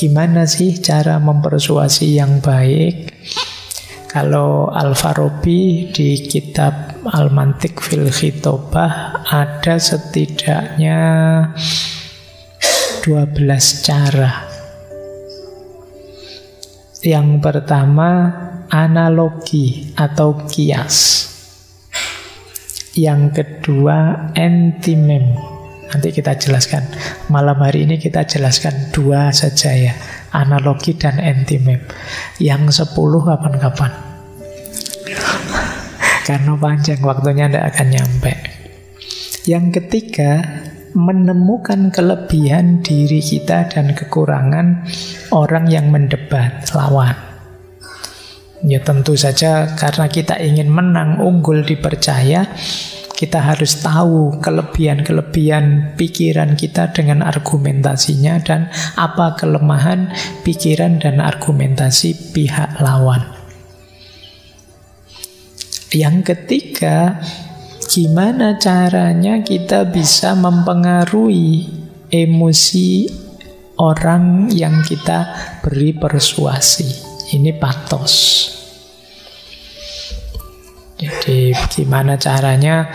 Gimana sih cara mempersuasi yang baik? Kalau Al-Farabi di kitab Al-Mantiq fil Khitobah ada setidaknya 12 cara. Yang pertama, analogi atau kias. Yang kedua, entimem. Nanti kita jelaskan. Malam hari ini kita jelaskan 2 saja ya. Analogi dan entimem. Yang 10 kapan-kapan. Karena panjang waktunya tidak akan nyampe. Yang ketiga, menemukan kelebihan diri kita dan kekurangan orang yang mendebat, lawan. Ya tentu saja karena kita ingin menang, unggul, dipercaya, kita harus tahu kelebihan-kelebihan pikiran kita dengan argumentasinya dan apa kelemahan pikiran dan argumentasi pihak lawan. Yang ketiga, gimana caranya kita bisa mempengaruhi emosi orang yang kita beri persuasi. Ini pathos. Jadi gimana caranya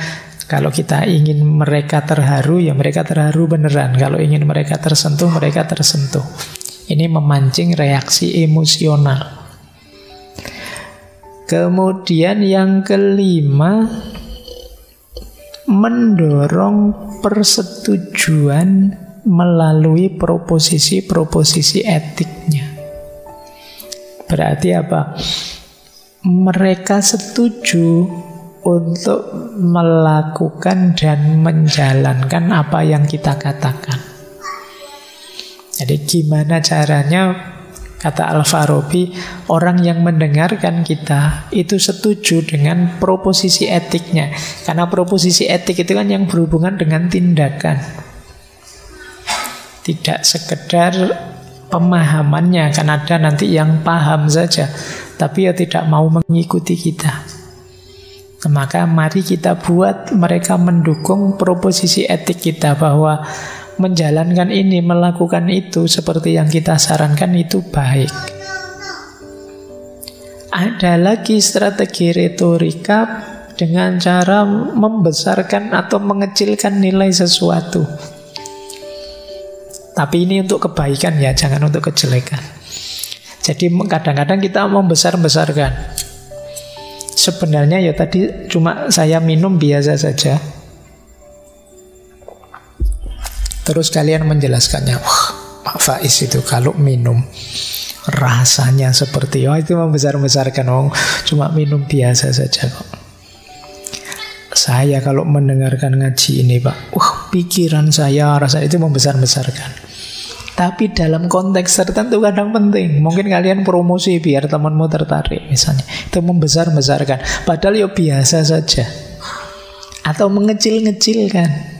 kalau kita ingin mereka terharu, ya mereka terharu beneran. Kalau ingin mereka tersentuh, mereka tersentuh. Ini memancing reaksi emosional. Kemudian yang kelima, mendorong persetujuan melalui proposisi-proposisi etiknya. Berarti apa? Mereka setuju untuk melakukan dan menjalankan apa yang kita katakan. Jadi gimana caranya, kata Al-Farabi, orang yang mendengarkan kita itu setuju dengan proposisi etiknya. Karena proposisi etik itu kan yang berhubungan dengan tindakan. Tidak sekedar pemahamannya, kan ada nanti yang paham saja tapi ya tidak mau mengikuti kita. Maka mari kita buat mereka mendukung proposisi etik kita, bahwa menjalankan ini, melakukan itu seperti yang kita sarankan itu baik. Ada lagi strategi retorika dengan cara membesarkan atau mengecilkan nilai sesuatu. Tapi ini untuk kebaikan ya, jangan untuk kejelekan. Jadi kadang-kadang kita membesar-besarkan. Sebenarnya ya tadi cuma saya minum biasa saja. Terus kalian menjelaskannya, wah Pak Faiz itu kalau minum rasanya seperti, itu membesar-besarkan. Cuma minum biasa saja kok. Saya kalau mendengarkan ngaji ini Pak, pikiran saya rasa itu membesar-besarkan. Tapi dalam konteks tertentu kadang penting. Mungkin kalian promosi biar temanmu tertarik misalnya. Itu membesar-besarkan. Padahal ya biasa saja. Atau mengecil-ngecilkan.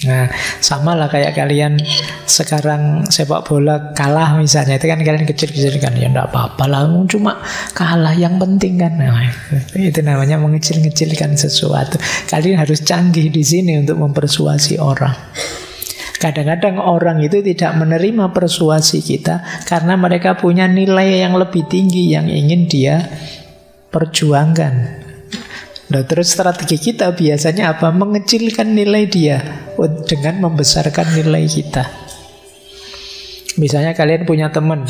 Nah, sama lah kayak kalian sekarang sepak bola kalah misalnya. Itu kan kalian kecil-kecilkan. Ya enggak apa-apa lah, cuma kalah yang penting kan. Nah, itu namanya mengecil-ngecilkan sesuatu. Kalian harus canggih di sini untuk mempersuasi orang. Kadang-kadang orang itu tidak menerima persuasi kita karena mereka punya nilai yang lebih tinggi yang ingin dia perjuangkan. Nah, terus strategi kita biasanya apa? Mengecilkan nilai dia dengan membesarkan nilai kita. Misalnya kalian punya teman,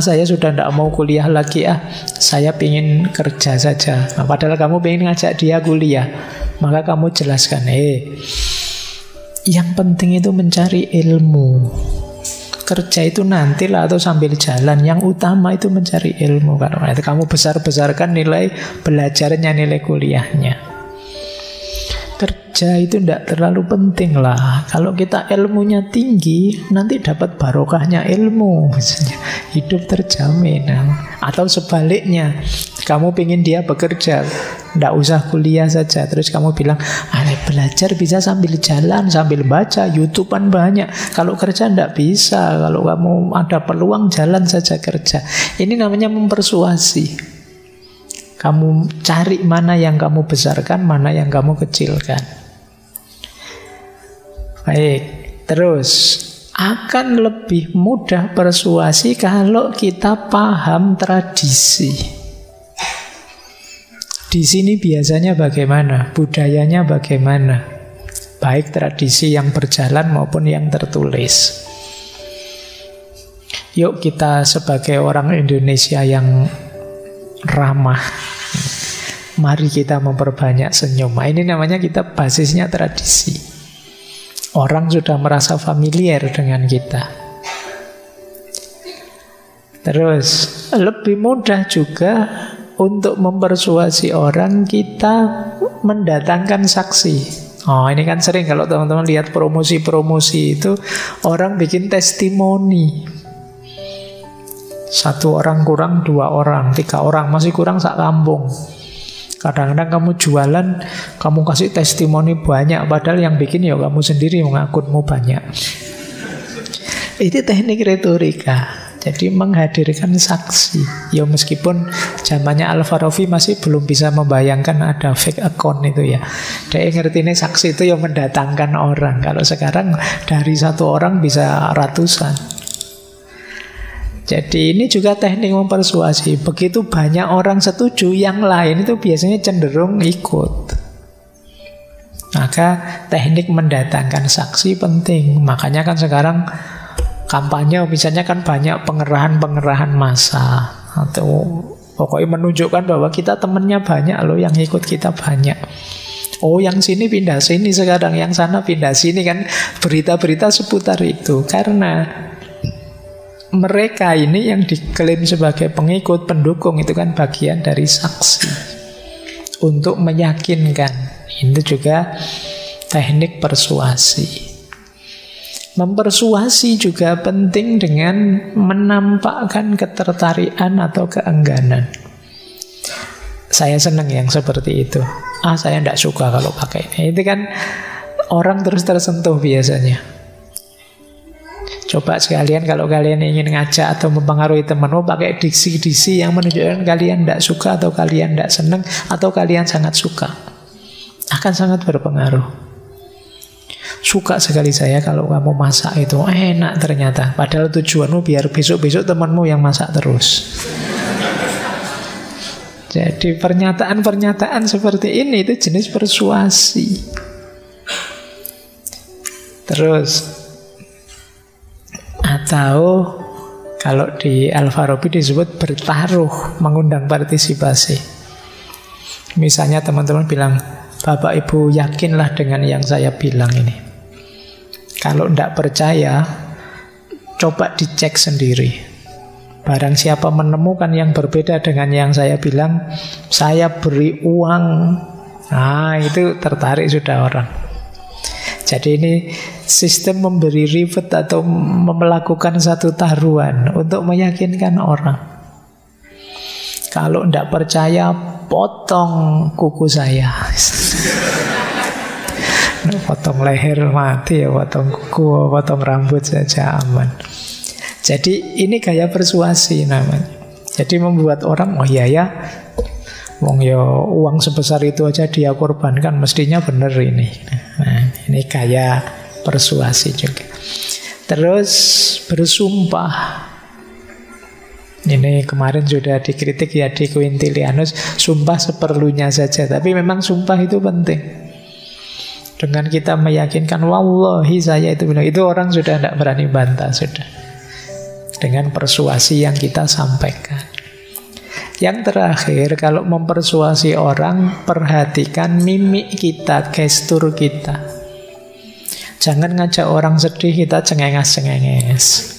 saya sudah tidak mau kuliah lagi, saya ingin kerja saja. Nah, padahal kamu ingin ngajak dia kuliah, maka kamu jelaskan, yang penting itu mencari ilmu. Kerja itu nantilah atau sambil jalan. Yang utama itu mencari ilmu. Karena itu kamu besar-besarkan nilai belajarnya, nilai kuliahnya. Kerja itu tidak terlalu penting lah. Kalau kita ilmunya tinggi, nanti dapat barokahnya ilmu, misalnya hidup terjamin. Atau sebaliknya, kamu pingin dia bekerja, tidak usah kuliah saja. Terus kamu bilang, belajar bisa sambil jalan, sambil baca, YouTubean banyak. Kalau kerja tidak bisa. Kalau kamu ada peluang, jalan saja kerja. Ini namanya mempersuasi. Kamu cari mana yang kamu besarkan, mana yang kamu kecilkan. Baik, terus akan lebih mudah persuasi kalau kita paham tradisi. Di sini biasanya bagaimana? Budayanya bagaimana? Baik tradisi yang berjalan maupun yang tertulis. Yuk kita sebagai orang Indonesia yang ramah, mari kita memperbanyak senyum. Ini namanya kita basisnya tradisi. Orang sudah merasa familiar dengan kita. Terus lebih mudah juga untuk mempersuasi orang kita mendatangkan saksi. Ini kan sering kalau teman-teman lihat promosi-promosi itu, orang bikin testimoni. 1 orang kurang 2 orang, 3 orang, masih kurang sak kampung. Kadang-kadang kamu jualan, kamu kasih testimoni banyak, padahal yang bikin ya kamu sendiri, mengakunmu banyak. Itu teknik retorika. Jadi menghadirkan saksi. Ya meskipun zamannya Al-Farabi masih belum bisa membayangkan ada fake account itu ya. Dia ngerti ini saksi itu yang mendatangkan orang. Kalau sekarang dari 1 orang bisa ratusan. Jadi ini juga teknik mempersuasi. Begitu banyak orang setuju, yang lain itu biasanya cenderung ikut. Maka teknik mendatangkan saksi penting. Makanya kan sekarang kampanye misalnya kan banyak pengerahan massa, atau pokoknya menunjukkan bahwa kita temennya banyak loh, yang ikut kita banyak. Oh yang sini pindah sini sekarang, yang sana pindah sini, kan berita-berita seputar itu. Karena mereka ini yang diklaim sebagai pengikut, pendukung, itu kan bagian dari saksi untuk meyakinkan. Itu juga teknik persuasi. Mempersuasi juga penting dengan menampakkan ketertarikan atau keengganan. Saya senang yang seperti itu. Saya tidak suka kalau pakai ini. Itu kan orang terus tersentuh biasanya. Coba sekalian kalau kalian ingin ngajak atau mempengaruhi temanmu, pakai diksi-diksi yang menunjukkan kalian tidak suka, atau kalian tidak senang, atau kalian sangat suka. Akan sangat berpengaruh. Suka sekali saya kalau kamu masak itu, enak ternyata. Padahal tujuanmu biar besok-besok temanmu yang masak terus. Jadi pernyataan-pernyataan seperti ini itu jenis persuasi. Terus atau kalau di Al-Farabi disebut bertaruh, mengundang partisipasi. Misalnya teman-teman bilang, Bapak Ibu yakinlah dengan yang saya bilang ini. Kalau tidak percaya, coba dicek sendiri. Barang siapa menemukan yang berbeda dengan yang saya bilang, saya beri uang. Itu tertarik sudah orang. Jadi ini sistem memberi reward atau melakukan satu taruhan untuk meyakinkan orang. Kalau tidak percaya, potong kuku saya. Potong leher mati ya, potong kuku, potong rambut saja aman. Jadi ini gaya persuasi namanya. Jadi membuat orang, oh iya ya, uang sebesar itu aja dia korbankan, mestinya benar ini. Nah, ini gaya persuasi juga. Terus bersumpah. Ini kemarin sudah dikritik ya di Quintilianus, sumpah seperlunya saja. Tapi memang sumpah itu penting. Dengan kita meyakinkan, wallahi saya itu bilang, itu orang sudah tidak berani bantah sudah. Dengan persuasi yang kita sampaikan. Yang terakhir, kalau mempersuasi orang, perhatikan mimik kita, gestur kita. Jangan ngajak orang sedih, kita cengenges-cengenges.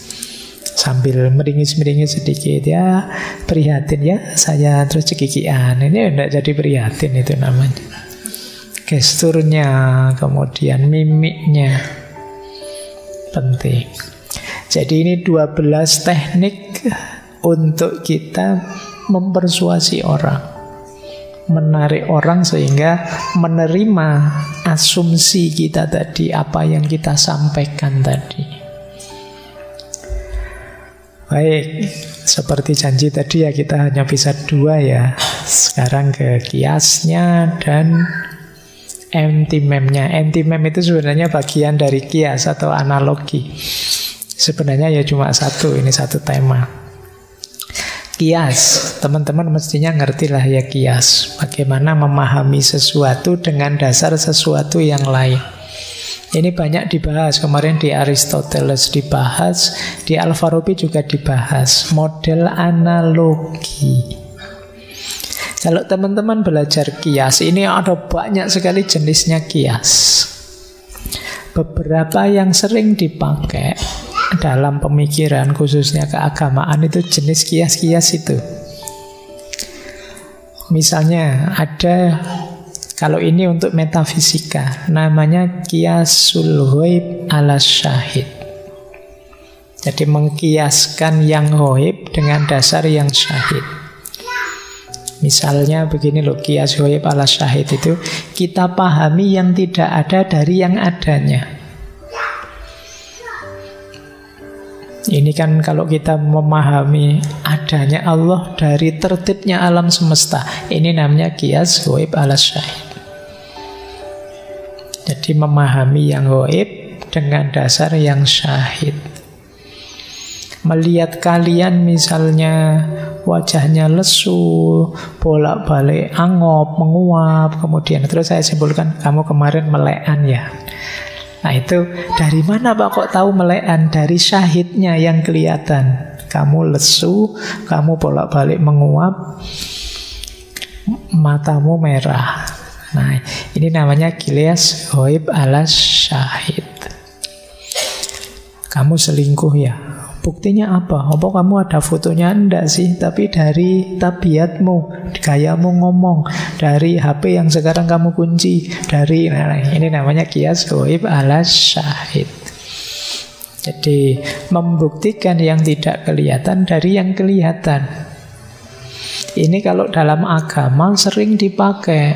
Sambil meringis-meringis sedikit, ya prihatin ya, saya terus cekikian. Ini tidak jadi prihatin itu namanya. gesturnya, kemudian mimiknya. Penting. Jadi ini 12 teknik untuk kita mempersuasi orang, menarik orang sehingga menerima asumsi kita tadi, apa yang kita sampaikan tadi. Baik, seperti janji tadi ya, kita hanya bisa 2 ya. Sekarang ke kiasnya dan anti-meme-nya. Anti-meme itu sebenarnya bagian dari kias atau analogi. Sebenarnya ya cuma satu, ini satu tema. Kias, teman-teman mestinya ngerti lah ya kias. Bagaimana memahami sesuatu dengan dasar sesuatu yang lain. Ini banyak dibahas, kemarin di Aristoteles dibahas, di Al-Farabi juga dibahas. Model analogi. Kalau teman-teman belajar kias, ini ada banyak sekali jenisnya kias. Beberapa yang sering dipakai dalam pemikiran, khususnya keagamaan, itu jenis kias-kias itu. Misalnya ada, kalau ini untuk metafisika, namanya kiasul ghaib ala syahid. Jadi mengkiaskan yang ghaib dengan dasar yang syahid. Misalnya begini loh, kias ghaib ala syahid itu kita pahami yang tidak ada dari yang adanya. Ini kan kalau kita memahami adanya Allah dari tertibnya alam semesta, ini namanya kias ghaib ala syahid. Jadi memahami yang ghaib dengan dasar yang syahid. Melihat kalian misalnya wajahnya lesu, bolak-balik angop, menguap, kemudian terus saya simpulkan kamu kemarin melekan ya. Nah itu dari mana Pak kok tahu melekan? Dari syahidnya yang kelihatan. Kamu lesu, kamu bolak-balik menguap, matamu merah. Nah ini namanya kias ghaib ala syahid. Kamu selingkuh ya, buktinya apa? Apa kamu ada fotonya? Enggak sih, tapi dari tabiatmu, gayamu ngomong, dari HP yang sekarang kamu kunci, dari ini namanya kias ghaib ala syahid. Jadi membuktikan yang tidak kelihatan dari yang kelihatan. Ini kalau dalam agama sering dipakai.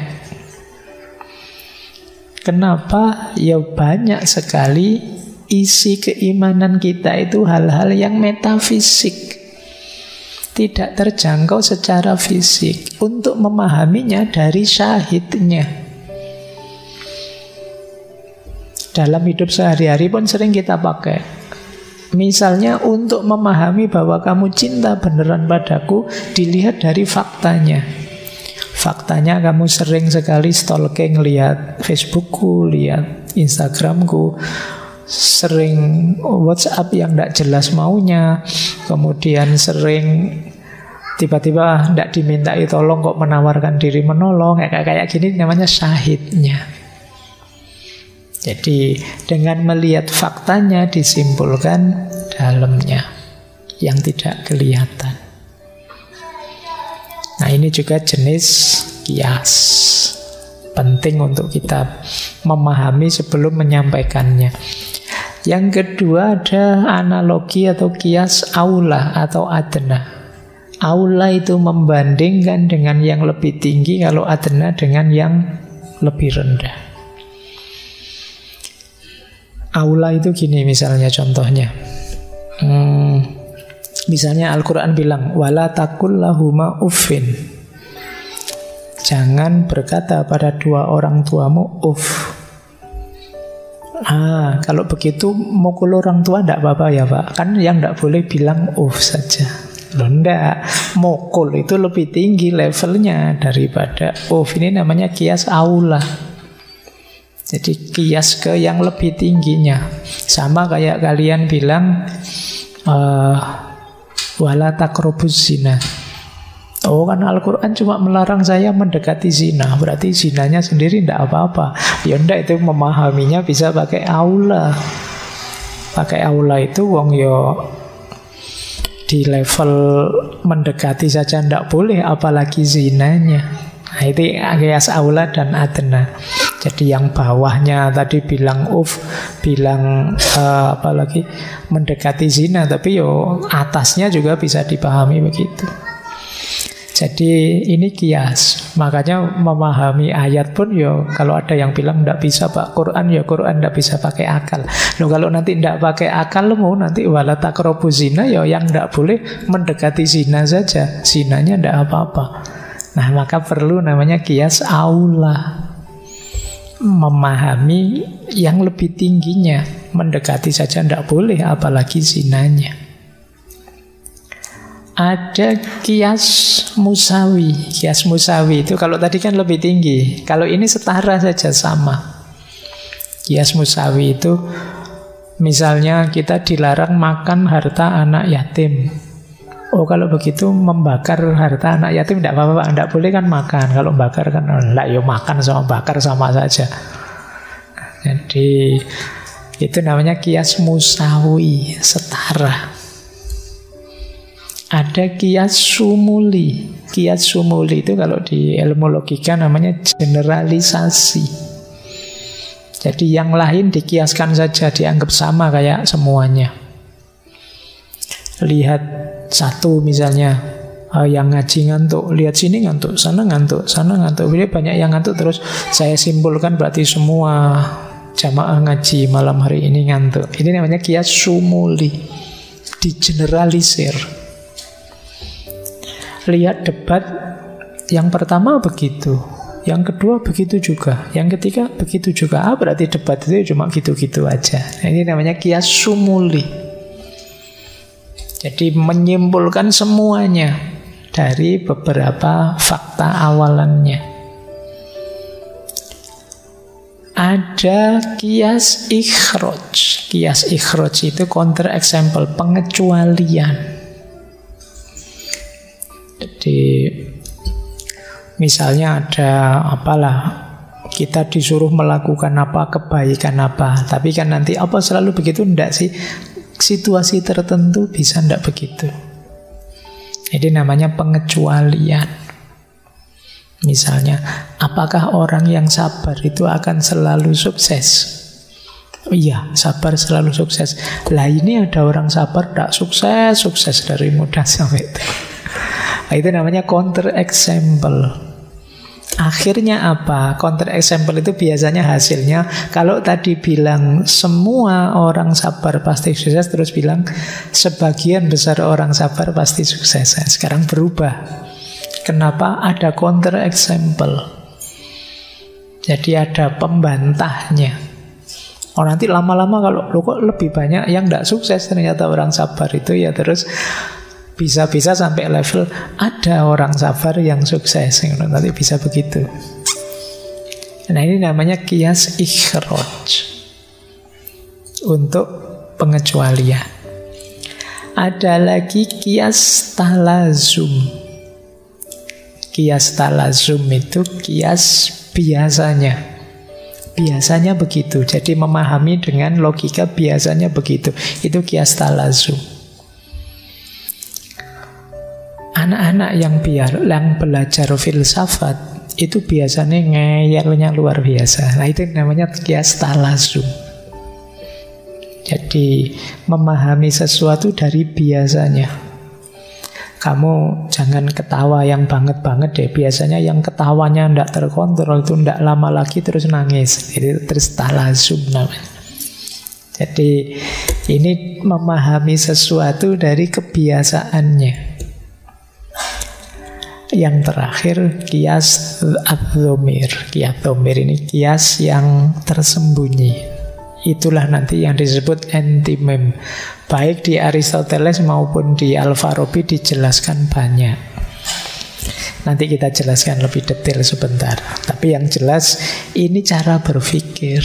Kenapa? Ya banyak sekali isi keimanan kita itu hal-hal yang metafisik, tidak terjangkau secara fisik. Untuk memahaminya dari syahidnya. Dalam hidup sehari-hari pun sering kita pakai. Misalnya untuk memahami bahwa kamu cinta beneran padaku, dilihat dari faktanya. Faktanya kamu sering sekali stalking, lihat Facebookku, lihat Instagramku, sering WhatsApp yang tidak jelas maunya, kemudian sering tiba-tiba tidak dimintai tolong kok menawarkan diri menolong, kayak gini namanya syahidnya. Jadi dengan melihat faktanya disimpulkan dalamnya yang tidak kelihatan. Nah ini juga jenis kias. Penting untuk kita memahami sebelum menyampaikannya. Yang kedua ada analogi atau kias aula atau adna. Aula itu membandingkan dengan yang lebih tinggi, kalau adna dengan yang lebih rendah. Aula itu gini misalnya contohnya. Misalnya Al-Quran bilang wala taqul lahuma uffin. Jangan berkata pada dua orang tuamu uff. Kalau begitu mukul orang tua tidak apa-apa ya Pak. Kan yang tidak boleh bilang uff saja. Loh enggak, mukul itu lebih tinggi levelnya daripada uff. Ini namanya kias aula. Jadi kias ke yang lebih tingginya. Sama kayak kalian bilang wala taqrabuz zina. Oh kan Al-Quran cuma melarang saya mendekati zina, berarti zinanya sendiri tidak apa-apa. Ya enggak, itu memahaminya bisa pakai aula. Pakai aula itu wong yo di level mendekati saja tidak boleh, apalagi zinanya. Nah itu kias aula dan adna. Jadi yang bawahnya tadi bilang bilang apalagi mendekati zina, tapi yo atasnya juga bisa dipahami begitu. Jadi ini kias. Makanya memahami ayat pun yo, kalau ada yang bilang tidak bisa Pak Quran, ya Quran tidak bisa pakai akal. Loh, kalau nanti tidak pakai akal, mau nanti wala taqrabu zina, yo yang tidak boleh mendekati zina saja. Zinanya tidak apa-apa. Nah, maka perlu namanya kias aula. Memahami yang lebih tingginya, mendekati saja tidak boleh, apalagi zinanya. Ada kias musawi. Kias musawi itu kalau tadi kan lebih tinggi, kalau ini setara saja, sama. Kias musawi itu misalnya kita dilarang makan harta anak yatim. Oh, kalau begitu membakar harta anak yatim tidak apa-apa, tidak boleh kan makan. Kalau bakar kan enggak, ya makan sama bakar sama saja. Jadi itu namanya kias musawi, setara. Ada kias sumuli. Kias sumuli itu kalau di ilmu logika namanya generalisasi. Jadi yang lain dikiaskan saja, dianggap sama kayak semuanya. Lihat satu misalnya, yang ngaji ngantuk, lihat sini ngantuk, sana ngantuk, sana ngantuk. Jadi banyak yang ngantuk, terus saya simpulkan berarti semua jamaah ngaji malam hari ini ngantuk. Ini namanya kias sumuli, digeneralisir. Lihat debat, yang pertama begitu, yang kedua begitu juga, yang ketiga begitu juga. Berarti debat itu cuma gitu-gitu aja. Ini namanya kias sumuli. Jadi menyimpulkan semuanya dari beberapa fakta awalannya. Ada kias ikhraj. Kias ikhraj itu counter example, pengecualian. Jadi misalnya ada apalah, kita disuruh melakukan apa, kebaikan apa, tapi kan nanti apa selalu begitu? Enggak sih. Situasi tertentu bisa tidak begitu. Jadi namanya pengecualian. Misalnya, apakah orang yang sabar itu akan selalu sukses? Iya, sabar selalu sukses. Lah ini ada orang sabar tidak sukses, sukses dari muda sampai tua. Nah, itu namanya counter example. Akhirnya apa? Counter example itu biasanya hasilnya, kalau tadi bilang semua orang sabar pasti sukses, terus bilang sebagian besar orang sabar pasti sukses. Nah, sekarang berubah. Kenapa? Ada counter example. Jadi ada pembantahnya. Oh, nanti lama-lama kalau lo kok lebih banyak yang tidak sukses ternyata orang sabar itu, ya terus bisa-bisa sampai level ada orang sabar yang sukses. Nanti bisa begitu. Nah, ini namanya kias ikhraj, untuk pengecualian. Ada lagi kias talazum. Kias talazum itu kias biasanya. Biasanya begitu. Jadi memahami dengan logika biasanya begitu. Itu kias talazum. Anak-anak yang belajar filsafat itu biasanya ngeyelnya luar biasa. Nah, itu namanya kias talazum. Jadi memahami sesuatu dari biasanya. Kamu jangan ketawa yang banget-banget deh. Biasanya yang ketawanya tidak terkontrol itu tidak lama lagi terus nangis. Itu terus talazum namanya. Jadi ini memahami sesuatu dari kebiasaannya. Yang terakhir kias adz-dhamir. Kias dhamir ini kias yang tersembunyi. Itulah nanti yang disebut antimem. Baik di Aristoteles maupun di Al-Farabi dijelaskan banyak. Nanti kita jelaskan lebih detail sebentar. Tapi yang jelas ini cara berpikir.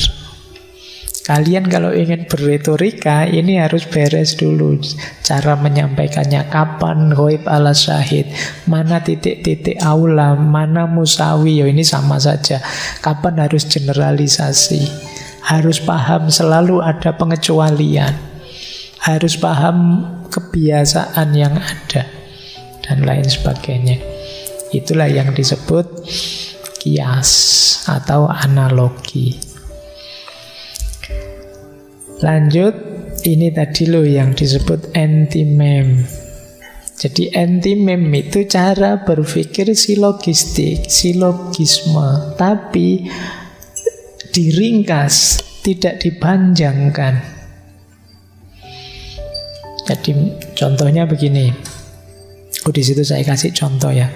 Kalian kalau ingin berretorika, ini harus beres dulu. Cara menyampaikannya, kapan ghaib ala syahid, mana titik-titik aula, mana musawi, ini sama saja. Kapan harus generalisasi. Harus paham selalu ada pengecualian. Harus paham kebiasaan yang ada. Dan lain sebagainya. Itulah yang disebut kias atau analogi. Lanjut, ini tadi loh yang disebut anti-meme. Jadi anti-meme itu cara berpikir silogistik, silogisme, tapi diringkas, tidak dipanjangkan. Jadi contohnya begini. Di situ saya kasih contoh ya.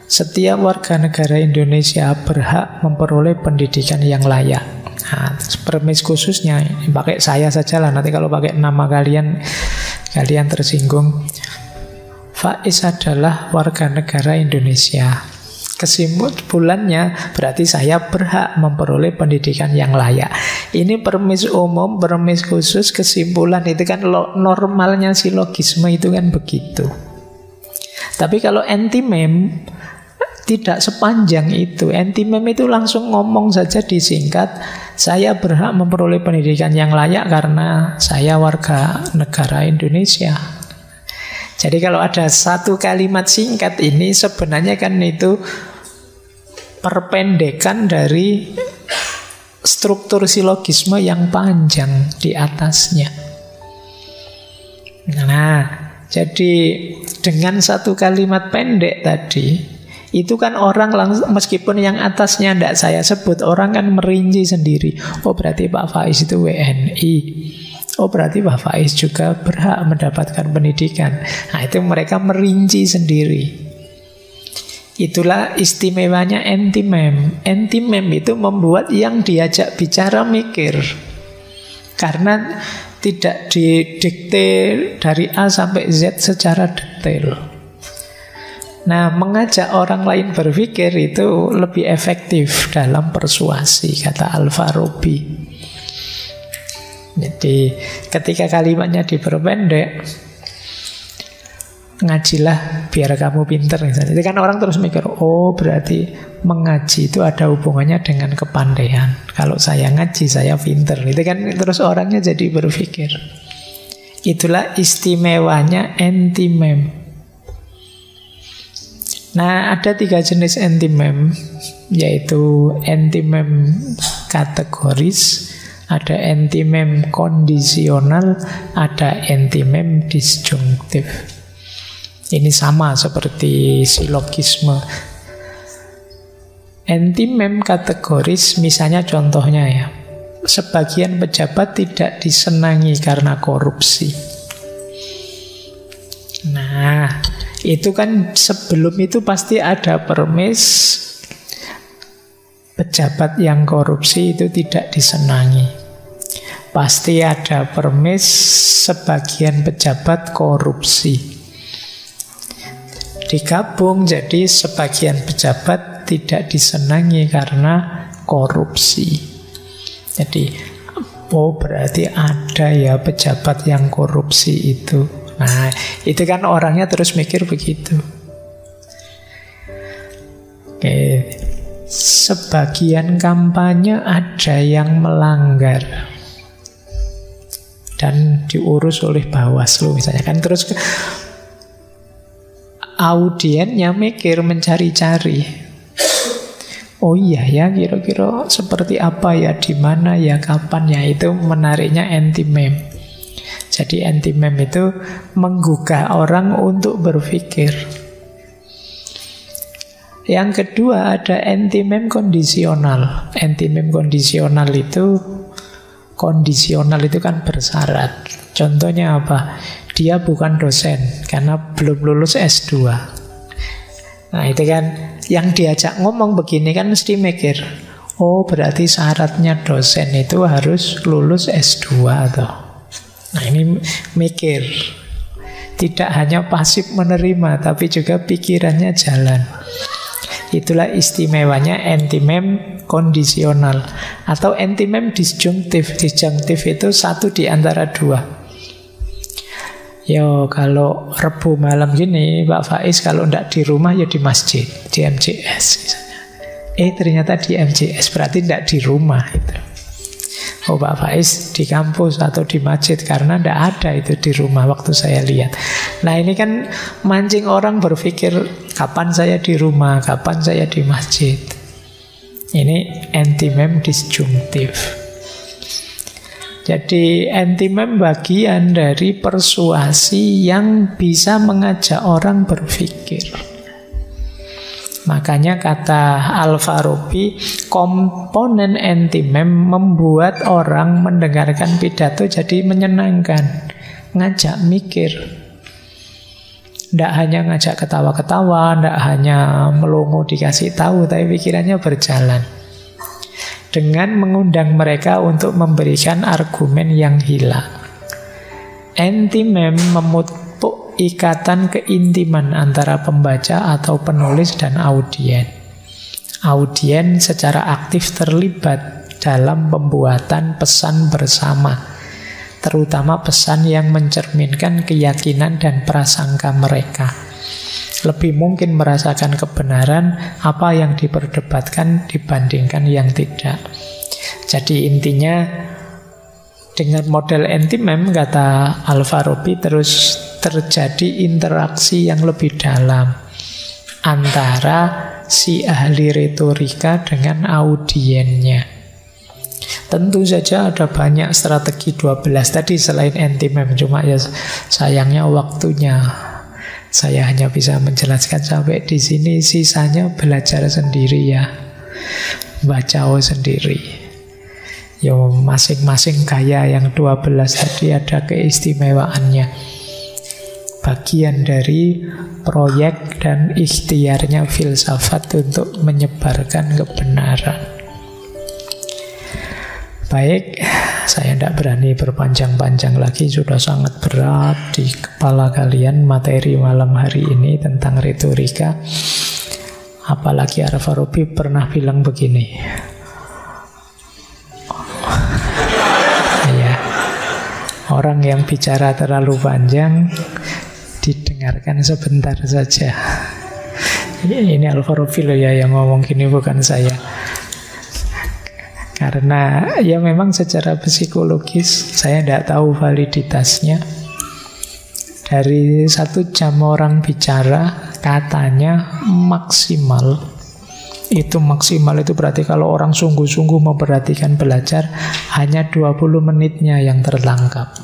Setiap warga negara Indonesia berhak memperoleh pendidikan yang layak. Nah, premis khususnya ini pakai saya saja lah. Nanti kalau pakai nama kalian tersinggung. Faiz adalah warga negara Indonesia. Kesimpulannya berarti saya berhak memperoleh pendidikan yang layak. Ini premis umum, premis khusus, kesimpulan itu kan normalnya silogisme itu kan begitu. Tapi kalau anti-meme tidak sepanjang itu. Anti-meme itu langsung ngomong saja disingkat, saya berhak memperoleh pendidikan yang layak karena saya warga negara Indonesia. Jadi kalau ada satu kalimat singkat ini sebenarnya kan itu perpendekan dari struktur silogisme yang panjang di atasnya. Nah, jadi dengan satu kalimat pendek tadi, itu kan orang langsung, meskipun yang atasnya tidak saya sebut, orang kan merinci sendiri. Oh berarti Pak Faiz itu WNI. Oh berarti Pak Faiz juga berhak mendapatkan pendidikan. Nah itu mereka merinci sendiri. Itulah istimewanya anti-meme. Anti-meme itu membuat yang diajak bicara mikir. Karena tidak didikte dari A sampai Z secara detail. Nah, mengajak orang lain berpikir itu lebih efektif dalam persuasi, kata Al-Farabi. Jadi ketika kalimatnya diperpendek, ngajilah biar kamu pinter misalnya. Itu kan orang terus mikir, oh berarti mengaji itu ada hubungannya dengan kepandaian. Kalau saya ngaji saya pinter. Itu kan terus orangnya jadi berpikir. Itulah istimewanya anti-meme. Nah ada 3 jenis anti-meme, yaitu anti-meme kategoris, ada anti-meme kondisional, ada anti-meme disjunktif. Ini sama seperti silogisme. Anti-meme kategoris, misalnya contohnya ya, sebagian pejabat tidak disenangi karena korupsi. Nah, itu kan sebelum itu pasti ada premis pejabat yang korupsi itu tidak disenangi. Pasti ada premis sebagian pejabat korupsi. Digabung jadi sebagian pejabat tidak disenangi karena korupsi. Jadi, oh berarti ada ya pejabat yang korupsi itu. Nah, itu kan orangnya terus mikir begitu. Oke. Sebagian kampanye ada yang melanggar dan diurus oleh Bawaslu misalnya kan, terus audiennya mikir, mencari-cari. Oh iya ya, kira-kira seperti apa ya, di mana ya, kapan ya. Itu menariknya anti-meme. Jadi anti-meme itu menggugah orang untuk berpikir. Yang kedua ada anti-meme kondisional. Anti-meme kondisional itu kan bersyarat. Contohnya apa? Dia bukan dosen karena belum lulus S2. Nah itu kan yang diajak ngomong begini kan mesti mikir, oh berarti syaratnya dosen itu harus lulus S2 atau. Nah ini mikir. Tidak hanya pasif menerima tapi juga pikirannya jalan. Itulah istimewanya anti-meme kondisional atau anti-meme disjunktif. Disjunktif itu satu di antara dua. Yo kalau Rebu malam gini Pak Faiz kalau enggak di rumah ya di masjid, di MJS misalnya. Ternyata di MJS berarti enggak di rumah itu. Oh Pak Faiz di kampus atau di masjid karena enggak ada itu di rumah waktu saya lihat. Nah ini kan mancing orang berpikir kapan saya di rumah, kapan saya di masjid. Ini antimem disjungtif. Jadi antimem bagian dari persuasi yang bisa mengajak orang berpikir. Makanya kata Al-Farabi, komponen antimem membuat orang mendengarkan pidato jadi menyenangkan, ngajak mikir. Tidak hanya ngajak ketawa-ketawa, tidak hanya melongo dikasih tahu, tapi pikirannya berjalan. Dengan mengundang mereka untuk memberikan argumen yang hilang. Antimem memupuk ikatan keintiman antara pembaca atau penulis dan audien. Audien secara aktif terlibat dalam pembuatan pesan bersama, terutama pesan yang mencerminkan keyakinan dan prasangka mereka. Lebih mungkin merasakan kebenaran apa yang diperdebatkan dibandingkan yang tidak. Jadi intinya dengan model antimem, kata Al-Farabi, terus terjadi interaksi yang lebih dalam antara si ahli retorika dengan audiennya. Tentu saja ada banyak strategi 12 tadi selain antimem, cuma ya sayangnya waktunya. Saya hanya bisa menjelaskan sampai di sini, sisanya belajar sendiri ya. Baca sendiri. Ya masing-masing gaya yang 12 tadi ada keistimewaannya. Bagian dari proyek dan ikhtiarnya filsafat untuk menyebarkan kebenaran. Baik, saya tidak berani berpanjang-panjang lagi, sudah sangat berat di kepala kalian materi malam hari ini tentang retorika. Apalagi Al-Farabi pernah bilang begini, ya, orang yang bicara terlalu panjang didengarkan sebentar saja. Ini Al-Farabi loh ya yang ngomong gini, bukan saya. Karena ya memang secara psikologis saya tidak tahu validitasnya. Dari 1 jam orang bicara, katanya maksimal. Itu maksimal itu berarti kalau orang sungguh-sungguh memperhatikan belajar, hanya 20 menitnya yang tertangkap.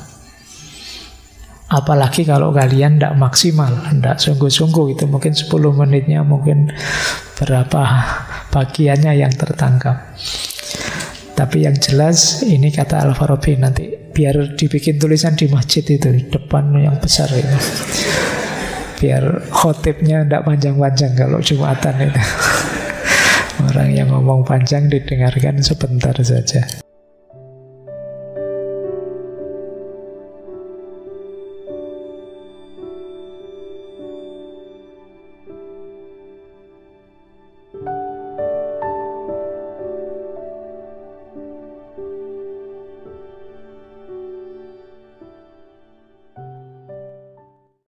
Apalagi kalau kalian tidak maksimal, tidak sungguh-sungguh, itu mungkin 10 menitnya, mungkin berapa bagiannya yang tertangkap. Tapi yang jelas ini kata Al-Farabi, nanti biar dibikin tulisan di masjid itu, depan yang besar itu. Biar khotibnya tidak panjang-panjang kalau Jumatan itu. Orang yang ngomong panjang didengarkan sebentar saja.